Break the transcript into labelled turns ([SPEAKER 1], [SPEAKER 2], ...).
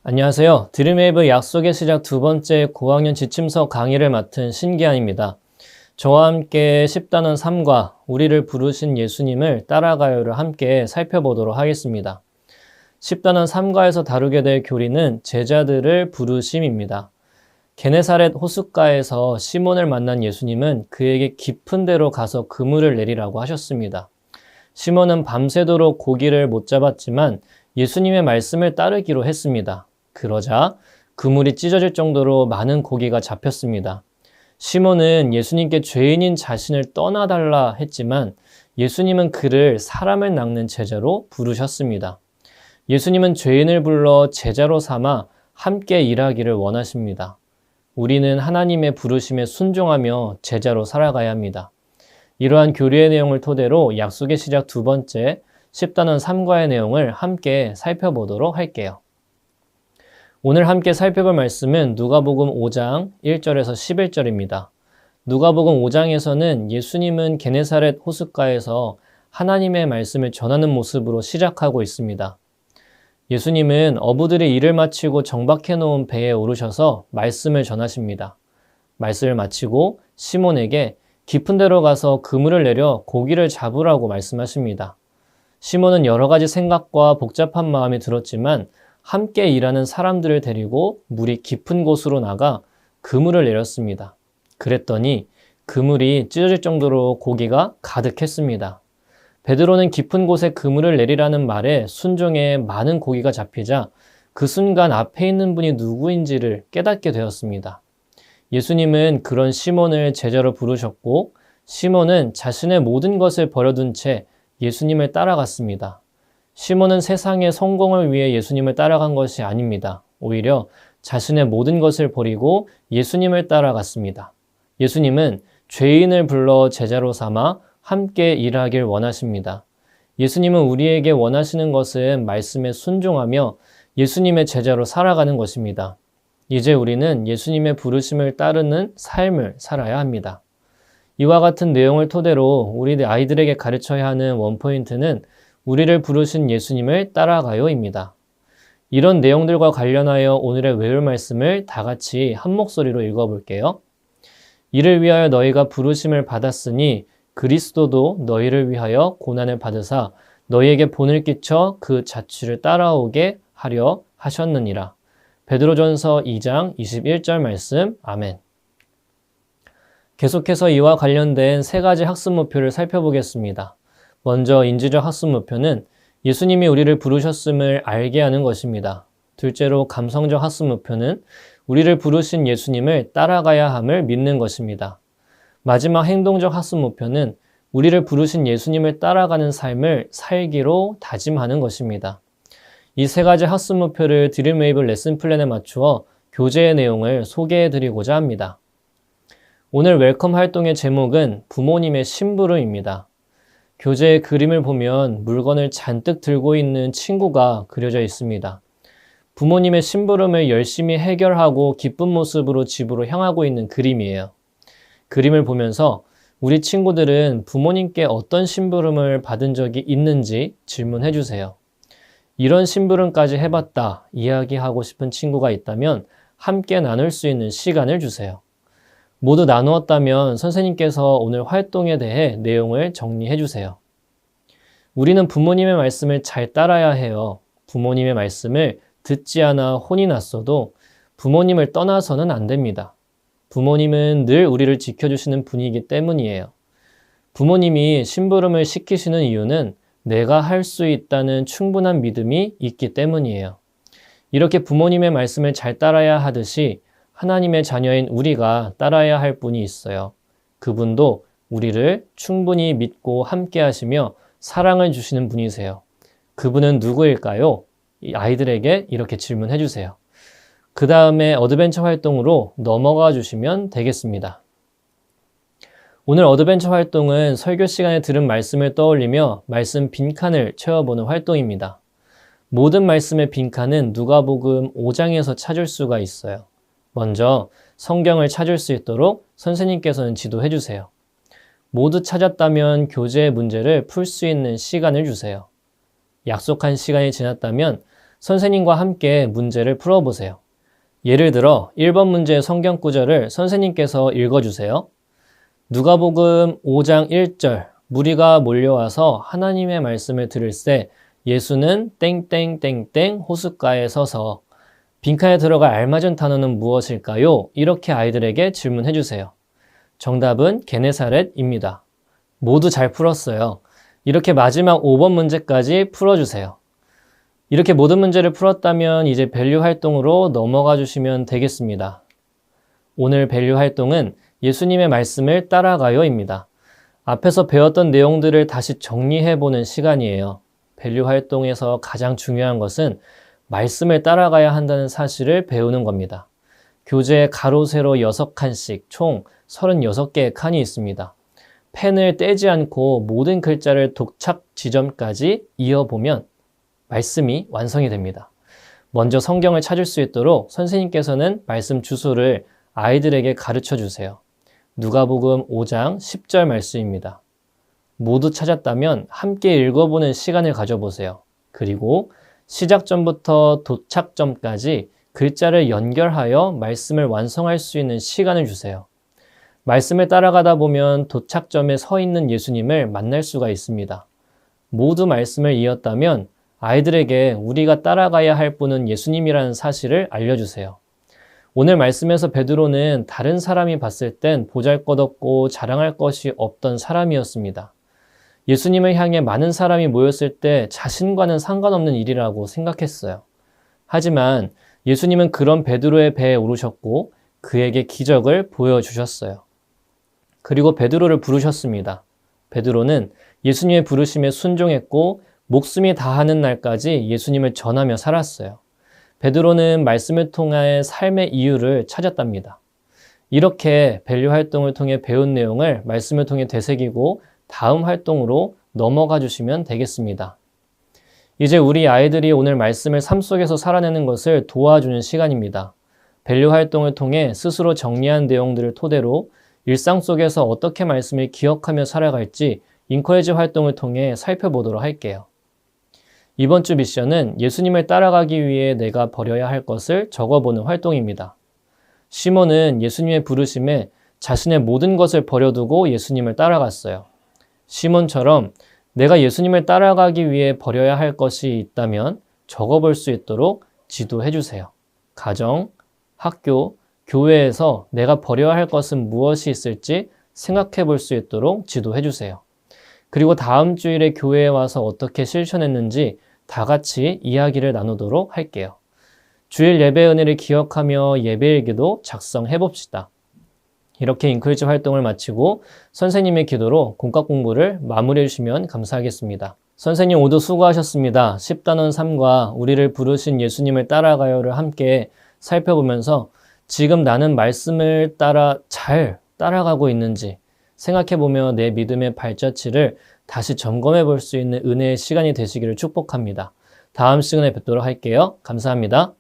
[SPEAKER 1] 안녕하세요. 드림웨이브 약속의 시작 두 번째 고학년 지침서 강의를 맡은 신기한입니다. 저와 함께 10단원 3과 우리를 부르신 예수님을 따라가요를 함께 살펴보도록 하겠습니다. 10단원 3과에서 다루게 될 교리는 제자들을 부르심입니다. 게네사렛 호숫가에서 시몬을 만난 예수님은 그에게 깊은 데로 가서 그물을 내리라고 하셨습니다. 시몬은 밤새도록 고기를 못 잡았지만 예수님의 말씀을 따르기로 했습니다. 그러자 그물이 찢어질 정도로 많은 고기가 잡혔습니다. 시몬은 예수님께 죄인인 자신을 떠나달라 했지만 예수님은 그를 사람을 낚는 제자로 부르셨습니다. 예수님은 죄인을 불러 제자로 삼아 함께 일하기를 원하십니다. 우리는 하나님의 부르심에 순종하며 제자로 살아가야 합니다. 이러한 교리의 내용을 토대로 약속의 시작 두 번째 10단원 3과의 내용을 함께 살펴보도록 할게요. 오늘 함께 살펴볼 말씀은 누가복음 5장 1절에서 11절입니다. 누가복음 5장에서는 예수님은 게네사렛 호숫가에서 하나님의 말씀을 전하는 모습으로 시작하고 있습니다. 예수님은 어부들이 일을 마치고 정박해 놓은 배에 오르셔서 말씀을 전하십니다. 말씀을 마치고 시몬에게 깊은 데로 가서 그물을 내려 고기를 잡으라고 말씀하십니다. 시몬은 여러 가지 생각과 복잡한 마음이 들었지만 함께 일하는 사람들을 데리고 물이 깊은 곳으로 나가 그물을 내렸습니다. 그랬더니 그물이 찢어질 정도로 고기가 가득했습니다. 베드로는 깊은 곳에 그물을 내리라는 말에 순종해 많은 고기가 잡히자 그 순간 앞에 있는 분이 누구인지를 깨닫게 되었습니다. 예수님은 그런 시몬을 제자로 부르셨고 시몬은 자신의 모든 것을 버려둔 채 예수님을 따라갔습니다. 시몬은 세상의 성공을 위해 예수님을 따라간 것이 아닙니다. 오히려 자신의 모든 것을 버리고 예수님을 따라갔습니다. 예수님은 죄인을 불러 제자로 삼아 함께 일하길 원하십니다. 예수님은 우리에게 원하시는 것은 말씀에 순종하며 예수님의 제자로 살아가는 것입니다. 이제 우리는 예수님의 부르심을 따르는 삶을 살아야 합니다. 이와 같은 내용을 토대로 우리 아이들에게 가르쳐야 하는 원포인트는 우리를 부르신 예수님을 따라가요입니다. 이런 내용들과 관련하여 오늘의 외울 말씀을 다 같이 한 목소리로 읽어볼게요. 이를 위하여 너희가 부르심을 받았으니 그리스도도 너희를 위하여 고난을 받으사 너희에게 본을 끼쳐 그 자취를 따라오게 하려 하셨느니라. 베드로전서 2장 21절 말씀. 아멘. 계속해서 이와 관련된 세 가지 학습 목표를 살펴보겠습니다. 먼저 인지적 학습 목표는 예수님이 우리를 부르셨음을 알게 하는 것입니다. 둘째로 감성적 학습 목표는 우리를 부르신 예수님을 따라가야 함을 믿는 것입니다. 마지막 행동적 학습 목표는 우리를 부르신 예수님을 따라가는 삶을 살기로 다짐하는 것입니다. 이 세 가지 학습 목표를 드림웨이브 레슨 플랜에 맞추어 교재의 내용을 소개해 드리고자 합니다. 오늘 웰컴 활동의 제목은 부모님의 심부름입니다. 교재의 그림을 보면 물건을 잔뜩 들고 있는 친구가 그려져 있습니다. 부모님의 심부름을 열심히 해결하고 기쁜 모습으로 집으로 향하고 있는 그림이에요. 그림을 보면서 우리 친구들은 부모님께 어떤 심부름을 받은 적이 있는지 질문해 주세요. 이런 심부름까지 해봤다 이야기하고 싶은 친구가 있다면 함께 나눌 수 있는 시간을 주세요. 모두 나누었다면 선생님께서 오늘 활동에 대해 내용을 정리해 주세요. 우리는 부모님의 말씀을 잘 따라야 해요. 부모님의 말씀을 듣지 않아 혼이 났어도 부모님을 떠나서는 안 됩니다. 부모님은 늘 우리를 지켜주시는 분이기 때문이에요. 부모님이 심부름을 시키시는 이유는 내가 할 수 있다는 충분한 믿음이 있기 때문이에요. 이렇게 부모님의 말씀을 잘 따라야 하듯이 하나님의 자녀인 우리가 따라야 할 분이 있어요. 그분도 우리를 충분히 믿고 함께 하시며 사랑을 주시는 분이세요. 그분은 누구일까요? 이 아이들에게 이렇게 질문해 주세요. 그 다음에 어드벤처 활동으로 넘어가 주시면 되겠습니다. 오늘 어드벤처 활동은 설교 시간에 들은 말씀을 떠올리며 말씀 빈칸을 채워보는 활동입니다. 모든 말씀의 빈칸은 누가복음 5장에서 찾을 수가 있어요. 먼저 성경을 찾을 수 있도록 선생님께서는 지도해 주세요. 모두 찾았다면 교재의 문제를 풀 수 있는 시간을 주세요. 약속한 시간이 지났다면 선생님과 함께 문제를 풀어보세요. 예를 들어 1번 문제의 성경 구절을 선생님께서 읽어주세요. 누가복음 5장 1절 무리가 몰려와서 하나님의 말씀을 들을새 예수는 땡땡땡땡 호숫가에 서서 빈칸에 들어갈 알맞은 단어는 무엇일까요? 이렇게 아이들에게 질문해 주세요. 정답은 게네사렛입니다. 모두 잘 풀었어요. 이렇게 마지막 5번 문제까지 풀어주세요. 이렇게 모든 문제를 풀었다면 이제 밸류 활동으로 넘어가 주시면 되겠습니다. 오늘 밸류 활동은 예수님의 말씀을 따라가요입니다. 앞에서 배웠던 내용들을 다시 정리해보는 시간이에요. 밸류 활동에서 가장 중요한 것은 말씀을 따라가야 한다는 사실을 배우는 겁니다. 교재에 가로, 세로 6칸씩 총 36개의 칸이 있습니다. 펜을 떼지 않고 모든 글자를 독착 지점까지 이어보면 말씀이 완성이 됩니다. 먼저 성경을 찾을 수 있도록 선생님께서는 말씀 주소를 아이들에게 가르쳐 주세요. 누가복음 5장 10절 말씀입니다. 모두 찾았다면 함께 읽어보는 시간을 가져보세요. 그리고 시작점부터 도착점까지 글자를 연결하여 말씀을 완성할 수 있는 시간을 주세요. 말씀을 따라가다 보면 도착점에 서 있는 예수님을 만날 수가 있습니다. 모두 말씀을 이었다면 아이들에게 우리가 따라가야 할 분은 예수님이라는 사실을 알려주세요. 오늘 말씀에서 베드로는 다른 사람이 봤을 땐 보잘것없고 자랑할 것이 없던 사람이었습니다. 예수님을 향해 많은 사람이 모였을 때 자신과는 상관없는 일이라고 생각했어요. 하지만 예수님은 그런 베드로의 배에 오르셨고 그에게 기적을 보여주셨어요. 그리고 베드로를 부르셨습니다. 베드로는 예수님의 부르심에 순종했고 목숨이 다하는 날까지 예수님을 전하며 살았어요. 베드로는 말씀을 통해 삶의 이유를 찾았답니다. 이렇게 밸류 활동을 통해 배운 내용을 말씀을 통해 되새기고 다음 활동으로 넘어가 주시면 되겠습니다. 이제 우리 아이들이 오늘 말씀을 삶 속에서 살아내는 것을 도와주는 시간입니다. 밸류 활동을 통해 스스로 정리한 내용들을 토대로 일상 속에서 어떻게 말씀을 기억하며 살아갈지 인커리지 활동을 통해 살펴보도록 할게요. 이번 주 미션은 예수님을 따라가기 위해 내가 버려야 할 것을 적어보는 활동입니다. 시몬은 예수님의 부르심에 자신의 모든 것을 버려두고 예수님을 따라갔어요. 시몬처럼 내가 예수님을 따라가기 위해 버려야 할 것이 있다면 적어볼 수 있도록 지도해 주세요. 가정, 학교, 교회에서 내가 버려야 할 것은 무엇이 있을지 생각해 볼 수 있도록 지도해 주세요. 그리고 다음 주일에 교회에 와서 어떻게 실천했는지 다 같이 이야기를 나누도록 할게요. 주일 예배 은혜를 기억하며 예배일기도 작성해 봅시다. 이렇게 인크리지 활동을 마치고 선생님의 기도로 공과 공부를 마무리해 주시면 감사하겠습니다. 선생님 모두 수고하셨습니다. 10단원 3과 우리를 부르신 예수님을 따라가요를 함께 살펴보면서 지금 나는 말씀을 따라 잘 따라가고 있는지 생각해보며 내 믿음의 발자취를 다시 점검해 볼 수 있는 은혜의 시간이 되시기를 축복합니다. 다음 시간에 뵙도록 할게요. 감사합니다.